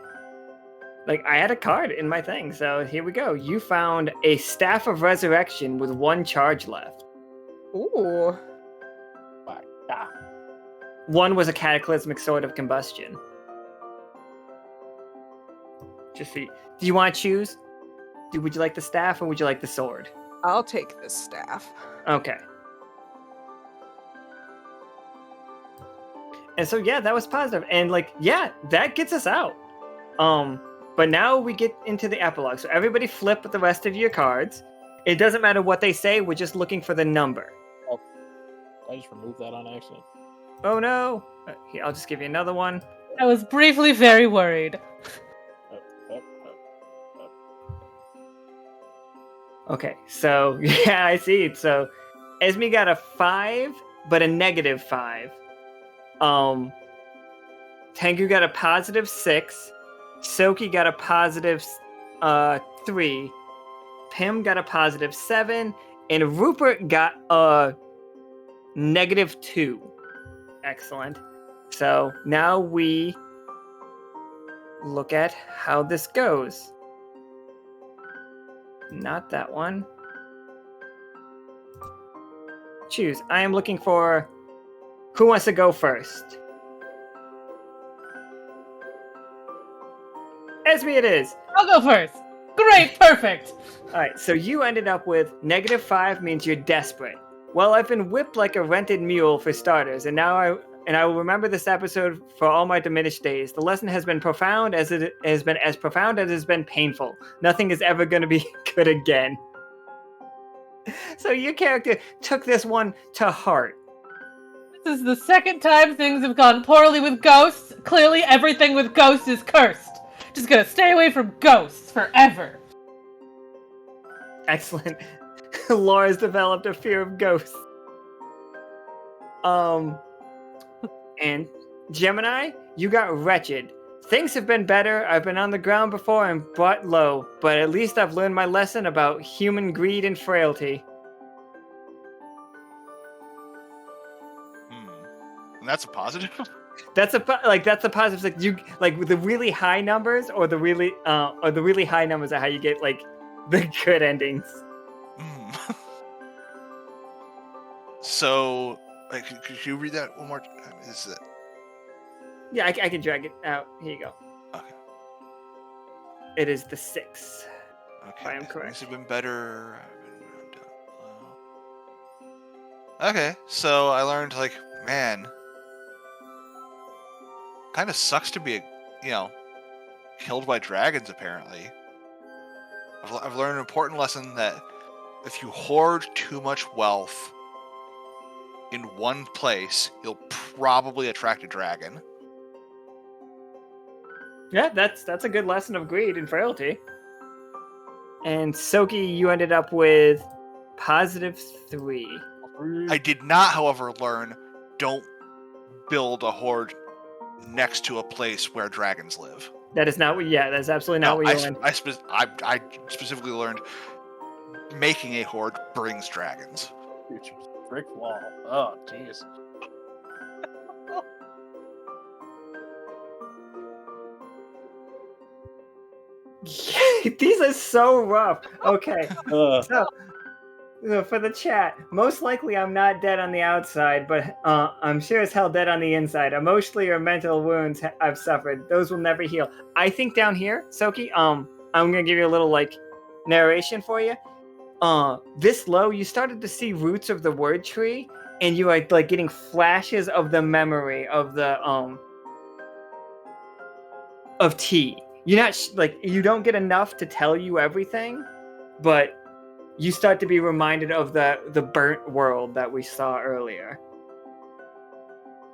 Like, I had a card in my thing, so here we go. You found a Staff of Resurrection with 1 charge left. Ooh. 1 was a Cataclysmic Sword of Combustion. Just see. Do you want to choose? Would you like the staff or would you like the sword? I'll take the staff. Okay. And so, yeah, that was positive. And, like, yeah, that gets us out. But now we get into the epilogue. So everybody flip the rest of your cards. It doesn't matter what they say. We're just looking for the number. Oh, I just removed that on accident. Oh, no. Here, I'll just give you another one. I was briefly very worried. Okay, so yeah, I see. So Esmie got a 5, but a -5. Tengu got a +6. Tsoki got a +3. Pim got a +7, and Rupert got a -2. Excellent. So now we look at how this goes. Not that one. Choose. I am looking for who wants to go first. Esmie it is. I'll go first. Great, perfect. All right, so you ended up with -5 means you're desperate. Well, I've been whipped like a rented mule for starters, and now I will remember this episode for all my diminished days. The lesson has been profound as it has been as profound as it has been painful. Nothing is ever going to be good again. So your character took this one to heart. This is the second time things have gone poorly with ghosts. Clearly, everything with ghosts is cursed. Just gonna stay away from ghosts forever. Excellent. Laura's developed a fear of ghosts. And Gemini, you got wretched. Things have been better. I've been on the ground before and brought low, but at least I've learned my lesson about human greed and frailty. And that's a positive. That's a positive. Like you like with the really high numbers, or the really high numbers are how you get like the good endings. So, could you read that one more time? Is it? Yeah, I can drag it out. Here you go. Okay. It is the 6. Okay. I am correct. Things have been better. Okay, so I learned, like, man, kind of sucks to be, killed by dragons, apparently. I've learned an important lesson that if you hoard too much wealth in one place, you'll probably attract a dragon. Yeah, that's a good lesson of greed and frailty. And Tsoki, you ended up with +3. I did not, however, learn don't build a hoard next to a place where dragons live. That is not what. Yeah, that's absolutely not what you learned. I specifically learned making a hoard brings dragons. Brick wall. Oh, jeez. These are so rough. Okay. Uh, So, for the chat, most likely I'm not dead on the outside, but I'm sure as hell dead on the inside. Emotionally or mental wounds I've suffered. Those will never heal. I think down here, Tsoki, I'm gonna give you a little like narration for you. This low, you started to see roots of the word tree, and you are like getting flashes of the memory of the of T. You're not you don't get enough to tell you everything, but you start to be reminded of the burnt world that we saw earlier.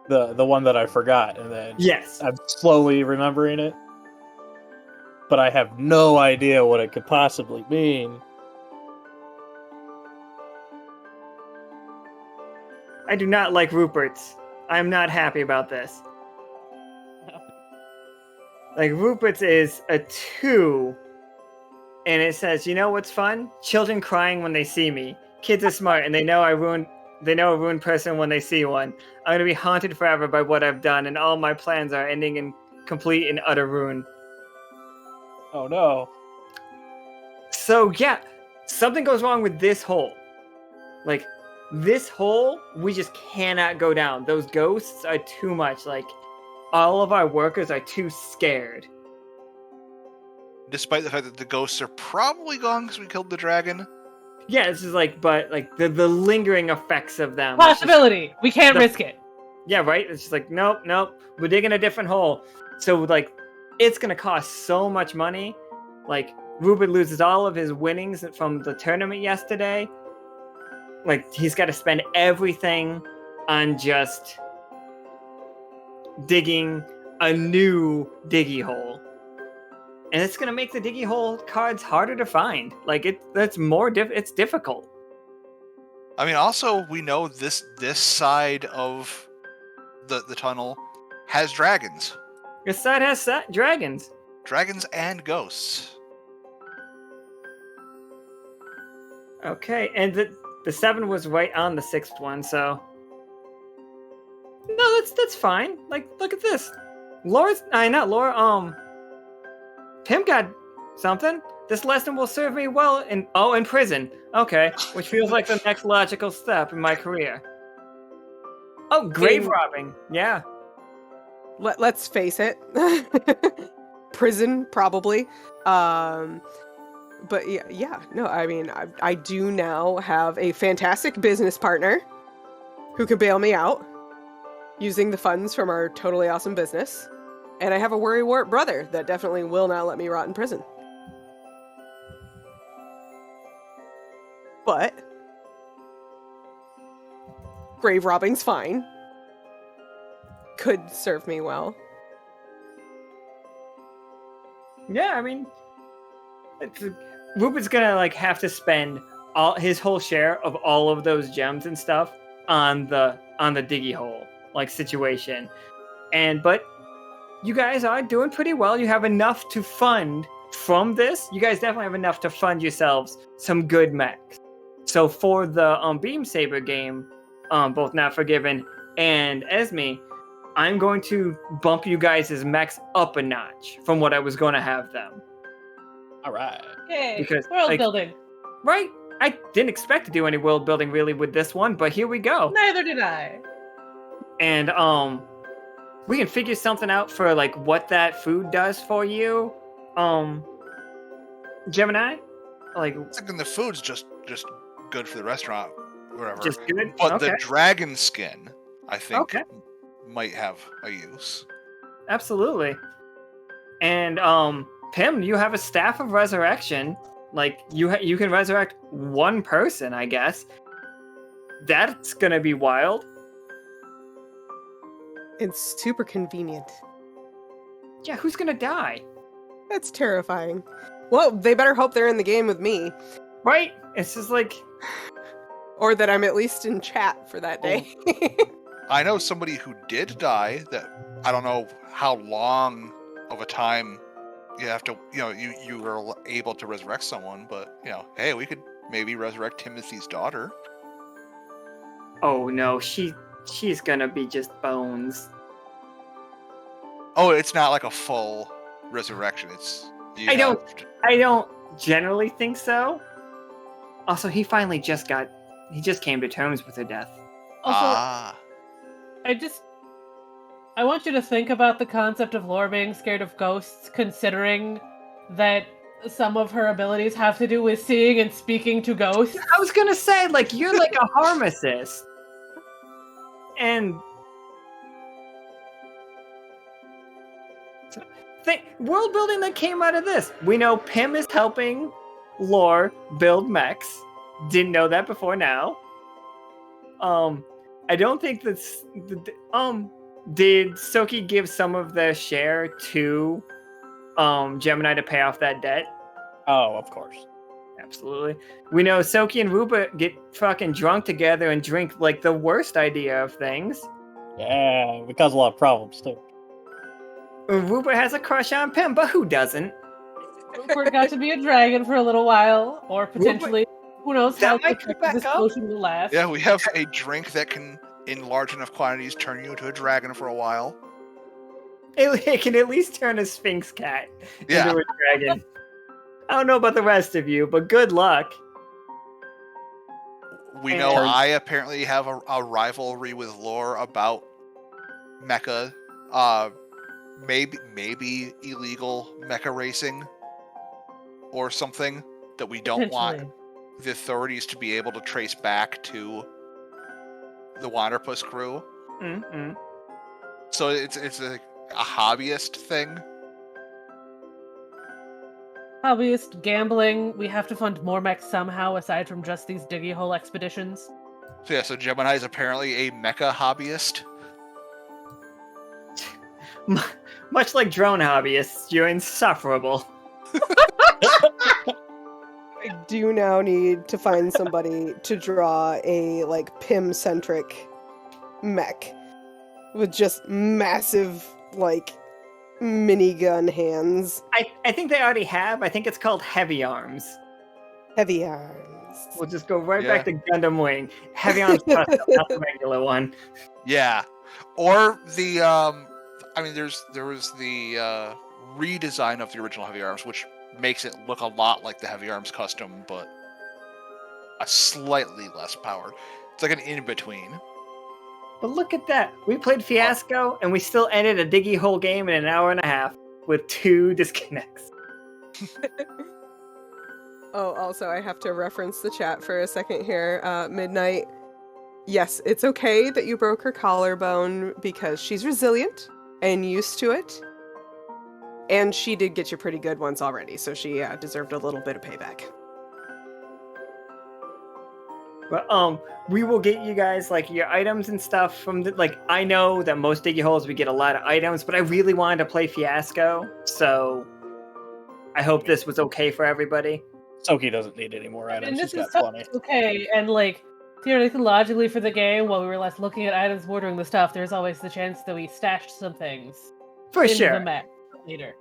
the one that I forgot, and then Yes. I'm slowly remembering it, but I have no idea what it could possibly mean. I do not like Rupert's. I'm not happy about this. Like, Rupert's is a 2, and it says, you know what's fun? Children crying when they see me. Kids are smart, and they know a ruined person when they see one. I'm gonna be haunted forever by what I've done, and all my plans are ending in complete and utter ruin. Oh no. So, yeah, something goes wrong with this hole. Like, this hole, we just cannot go down. Those ghosts are too much. Like, all of our workers are too scared. Despite the fact that the ghosts are probably gone because we killed the dragon. Yeah, it's just like, but like the lingering effects of them. It's just- Possibility. We can't risk it. yeah, right? It's just like, nope. We're digging a different hole. So, like, it's going to cost so much money. Like, Rupert loses all of his winnings from the tournament yesterday. Like, he's got to spend everything on just digging a new diggy hole. and it's gonna make the Diggy Hole cards harder to find. Like it's difficult. I mean, also we know this side of the tunnel has dragons. This side has dragons. Dragons and ghosts. Okay, and the 7 was right on the 6th one, so no, that's fine. Like, look at this. Tim got something. This lesson will serve me well in prison. Okay, which feels like the next logical step in my career. Oh, grave robbing. Yeah. Let's face it. Prison, probably. But yeah, no, I mean, I do now have a fantastic business partner who could bail me out using the funds from our totally awesome business. And I have a worrywart brother that definitely will not let me rot in prison. But grave robbing's fine. Could serve me well. Yeah, I mean, Rupert's gonna like have to spend his whole share of all of those gems and stuff on the Diggy Hole like situation, but you guys are doing pretty well. You have enough to fund from this. You guys definitely have enough to fund yourselves some good mechs. So for the Beam Saber game, both Not Forgiven and Esmie, I'm going to bump you guys' mechs up a notch from what I was going to have them. All right. Yay! Because, World like, building. Right? I didn't expect to do any world building really with this one, but here we go. Neither did I. And we can figure something out for like what that food does for you. Gemini? Like, I'm thinking the food's just good for the restaurant, whatever. just good? But Okay. the dragon skin, I think, Okay. might have a use. Absolutely. And Pim, you have a staff of resurrection. Like you can resurrect one person, I guess. That's gonna be wild. It's super convenient. Yeah, who's gonna die? That's terrifying. Well, they better hope they're in the game with me. Right? It's just like, Or that I'm at least in chat for that day. I know somebody who did die that I don't know how long of a time you have to, you were able to resurrect someone, but, hey, we could maybe resurrect Timothy's daughter. oh no, she's gonna be just bones. Oh, it's not like a full resurrection. It's I don't generally think so. Also, he just came to terms with her death. Also, I want you to think about the concept of Lore being scared of ghosts, considering that some of her abilities have to do with seeing and speaking to ghosts. I was gonna say, like, you're like a pharmacist. And world building that came out of this. We know Pim is helping Lore build mechs. Didn't know that before now. I don't think that's did Tsoki give some of their share to Gemini to pay off that debt? Oh, of course. Absolutely. We know Tsoki and Rupa get fucking drunk together and drink like the worst idea of things. Yeah, we cause a lot of problems too. Rupa has a crush on Pim, but who doesn't? Rupert got to be a dragon for a little while, or potentially, who knows how That might come back this up. potion will last. Yeah, we have a drink that can, in large enough quantities, turn you into a dragon for a while. It can at least turn a Sphinx cat Yeah. into a dragon. I don't know about the rest of you, but good luck. We know And- I apparently have a rivalry with Lore about mecha. Maybe illegal mecha racing or something that we don't want Potentially. the authorities to be able to trace back to the Wanderpus crew. Mm-mm. So it's a hobbyist thing. Hobbyist, gambling, we have to fund more mechs somehow aside from just these Diggy Hole expeditions. So yeah, so Gemini is apparently a mecha hobbyist. Much like drone hobbyists, you're insufferable. I do now need to find somebody to draw a like Pym-centric mech with just massive like minigun hands, I think they already have. I think it's called Heavy Arms. heavy arms. We'll just go right Yeah. back to Gundam Wing. Heavy Arms custom, not the regular one. Yeah, or the I mean, there was the redesign of the original Heavy Arms, which makes it look a lot like the Heavy Arms custom, but a slightly less powered. It's like an in between. But look at that. We played Fiasco, and we still ended a Diggy whole game in an hour and a half with 2 disconnects. Oh, also, I have to reference the chat for a second here. Midnight. Yes, it's okay that you broke her collarbone because she's resilient and used to it. And she did get you pretty good ones already, so she deserved a little bit of payback. But we will get you guys like your items and stuff from the like. I know that most Diggy holes we get a lot of items, but I really wanted to play Fiasco, so I hope this was okay for everybody. Tsoki doesn't need any more And items. this She's is got plenty. okay, and like theoretically, logically for the game, while we were less looking at items, more doing the stuff, there's always the chance that we stashed some things For in sure. the mech later.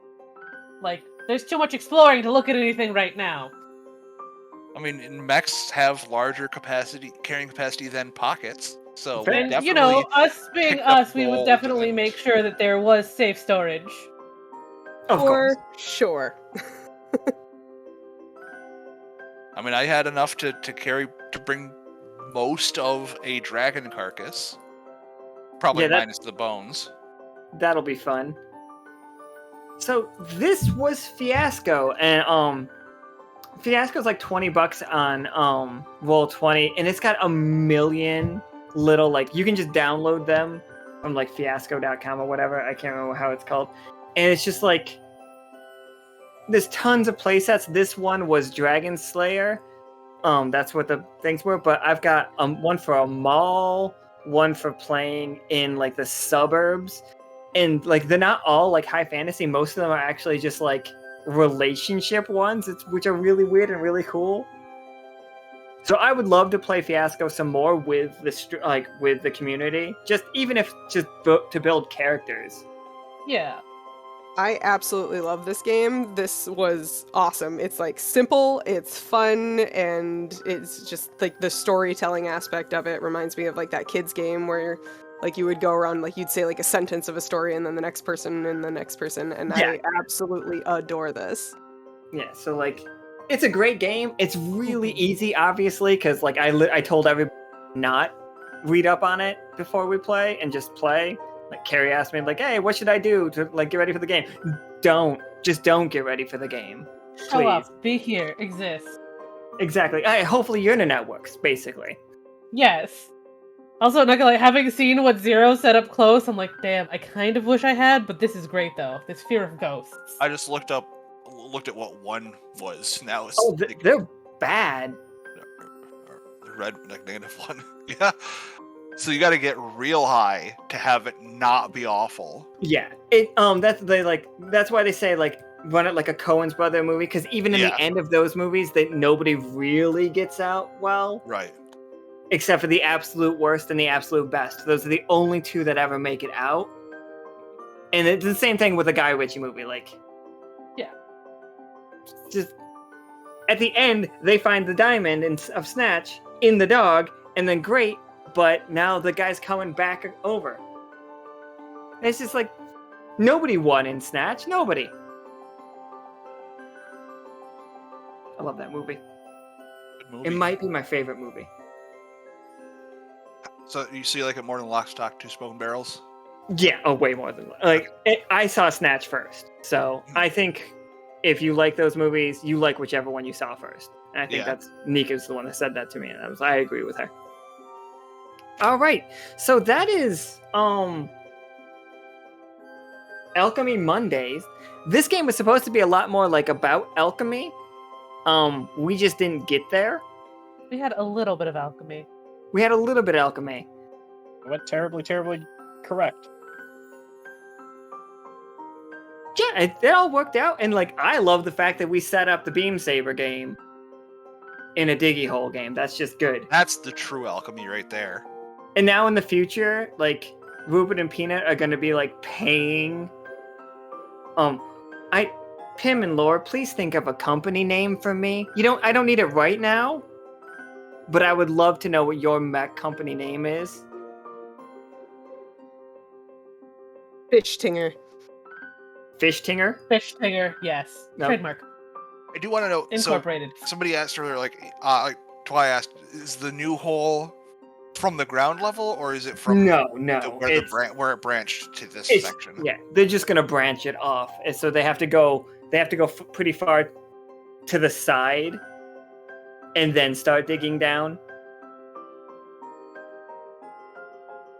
Like, there's too much exploring to look at anything right now. I mean, mechs have larger carrying capacity than pockets, so Fair. we And definitely you know, us being picked up us, we would gold definitely and- make sure that there was safe storage. Of course. For sure. I mean, I had enough to bring most of a dragon carcass, probably Yeah, that- minus the bones. That'll be fun. So this was Fiasco, and Fiasco's like $20 on Roll20, and it's got a million little like you can just download them from like fiasco.com or whatever. I can't remember how it's called. And it's just like there's tons of playsets. This one was Dragon Slayer. That's what the things were, but I've got one for a mall, one for playing in like the suburbs. And like they're not all like high fantasy. Most of them are actually just like relationship ones, which are really weird and really cool. So I would love to play Fiasco some more with the community, just even if just to build characters. Yeah. I absolutely love this game. This was awesome. It's like simple, it's fun, and it's just like the storytelling aspect of it reminds me of like that kids game where like you would go around like you'd say like a sentence of a story and then the next person and the next person, and Yeah. I absolutely adore this. Yeah, so like it's a great game. It's really easy, obviously, because like I told everybody not read up on it before we play and just play. Like Keri asked me, like, "Hey, what should I do to like get ready for the game?" Don't get ready for the game. Show Please. up, be here, exist. Exactly. Hopefully your internet works. Basically. Yes. Also, not gonna lie, having seen what Zero set up close, I'm like, damn, I kind of wish I had, but this is great though. This fear of ghosts. I just looked at what one was. Now it's Oh, they're bad. red, like -1. Yeah. So you got to get real high to have it not be awful. Yeah. That's why they say like run it like a Coen's brother movie, because even in Yeah. the end of those movies, nobody really gets out well. Right. Except for the absolute worst and the absolute best. Those are the only two that ever make it out. And it's the same thing with a Guy Ritchie movie. Like, Yeah. Just at the end, they find the diamond of Snatch in the dog, and then great, but now the guy's coming back over. And it's just like nobody won in Snatch. Nobody. I love that movie. Good movie. It might be my favorite movie. So you see like it more than Lock, Stock, Two Smoking Barrels? Yeah, way more than I saw Snatch first, so I think if you like those movies, you like whichever one you saw first. And I think that's Nika's the one that said that to me, and I agree with her. All right, so that is Alchemy Mondays. This game was supposed to be a lot more like about alchemy. We just didn't get there. We had a little bit of alchemy. We had a little bit of alchemy. It went terribly, terribly correct. Yeah, it all worked out, and like I love the fact that we set up the beam saber game in a diggy hole game. That's just good. That's the true alchemy right there. And now in the future, like Rupert and Peanut are going to be like paying. Pim and Lore, please think of a company name for me. I don't need it right now, but I would love to know what your mech company name is. Fish Tinger. Fish Tinger? Fish Tinger, yes. No. Trademark. I do want to know. Incorporated. So somebody asked earlier, Twy asked, is the new hole from the ground level, or is it from No. where it branched to this section? Yeah, they're just gonna branch it off, and so they have to go. They have to go pretty far to the side, and then start digging down.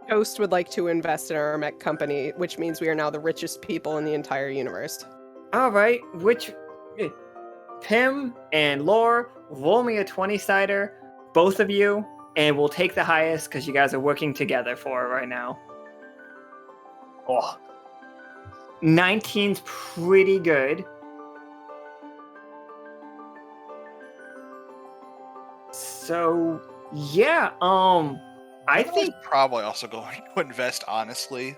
Ghost would like to invest in our mech company, which means we are now the richest people in the entire universe. All right, Pim and Lore, roll me a 20-sider, both of you, and we'll take the highest because you guys are working together for it right now. Oh, 19's pretty good. So, yeah, I think probably also going to invest honestly.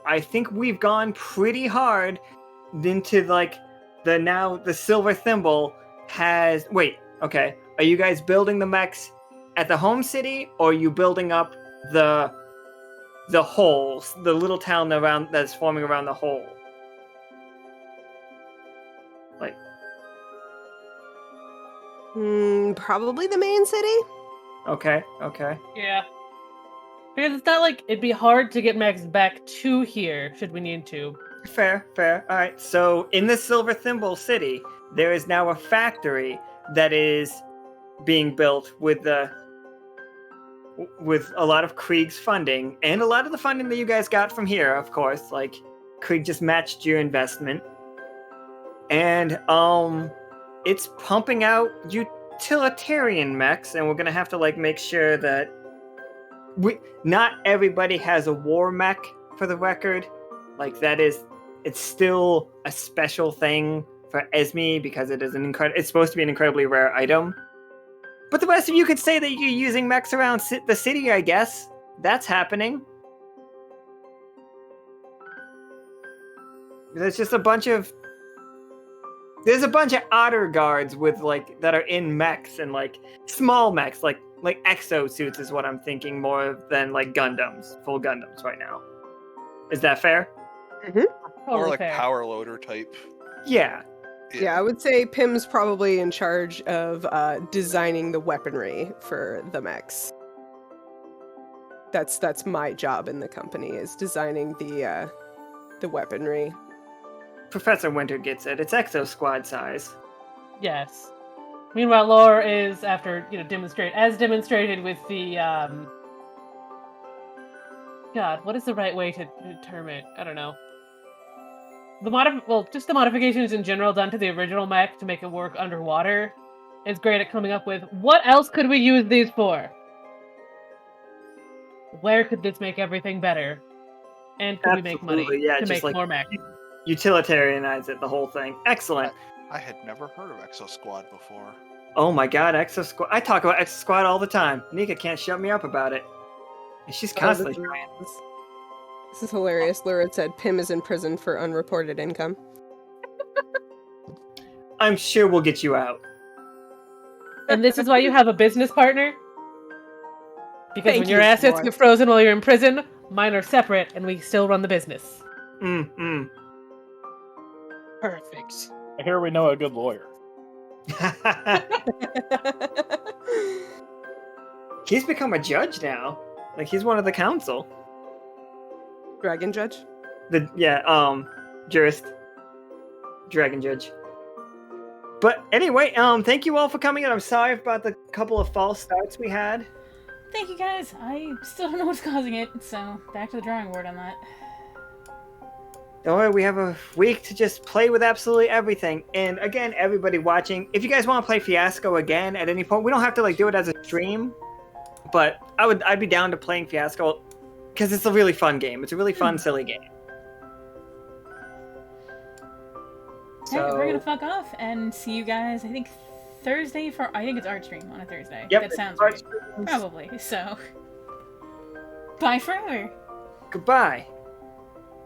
I think we've gone pretty hard into like the silver thimble has. Wait, okay. Are you guys building the mechs at the home city, or are you building up the holes, the little town around that's forming around the hole? Like, Probably the main city. okay. Yeah. Because it's not like it'd be hard to get mechs back to here, should we need to. Fair. All right. So in the Silver Thimble City, there is now a factory that is being built with a lot of Krieg's funding, and a lot of the funding that you guys got from here, of course. Like, Krieg just matched your investment, and it's pumping out utilitarian mechs, and we're gonna have to like make sure that not everybody has a war mech, for the record. Like, it's still a special thing for Esmie because it is it's supposed to be an incredibly rare item. But the rest of you could say that you're using mechs around the city, I guess. That's happening. There's a bunch of otter guards with like that are in mechs, and like small mechs, like exo suits is what I'm thinking more than like Gundams, full Gundams right now. Is that fair? Mm-hmm. Or like fair. power loader type. Yeah. Yeah, I would say Pim's probably in charge of designing the weaponry for the mechs. That's my job in the company, is designing the weaponry. Professor Winter gets it. It's Exo Squad size. Yes. Meanwhile, Lore is, after demonstrated with the God, what is the right way to term it? I don't know. Just the modifications in general done to the original mech to make it work underwater is great at coming up with what else could we use these for? Where could this make everything better? And could we make money to make more mech? Utilitarianize it, the whole thing. Excellent. I had never heard of Exo Squad before. Oh my god, Exo Squad. I talk about Exo Squad all the time. Nika can't shut me up about it. And she's constantly trying. This is hilarious. Lurid said Pim is in prison for unreported income. I'm sure we'll get you out. And this is why you have a business partner? Because Thank when your you, assets Lore. get frozen while you're in prison, mine are separate and we still run the business. Perfect. I hear we know a good lawyer. He's become a judge now. Like, he's one of the council. Dragon Judge? Jurist. Dragon Judge. But anyway, thank you all for coming in. I'm sorry about the couple of false starts we had. Thank you guys. I still don't know what's causing it, so back to the drawing board on that. Don't worry, we have a week to just play with absolutely everything. And again, everybody watching, if you guys want to play Fiasco again at any point, we don't have to like do it as a stream, but I'd be down to playing Fiasco because it's a really fun game. It's a really fun, silly game. So we're gonna fuck off and see you guys. I think Thursday I think it's art stream on a Thursday. Yep, That sounds art right. streams. Probably. So, bye forever. Goodbye.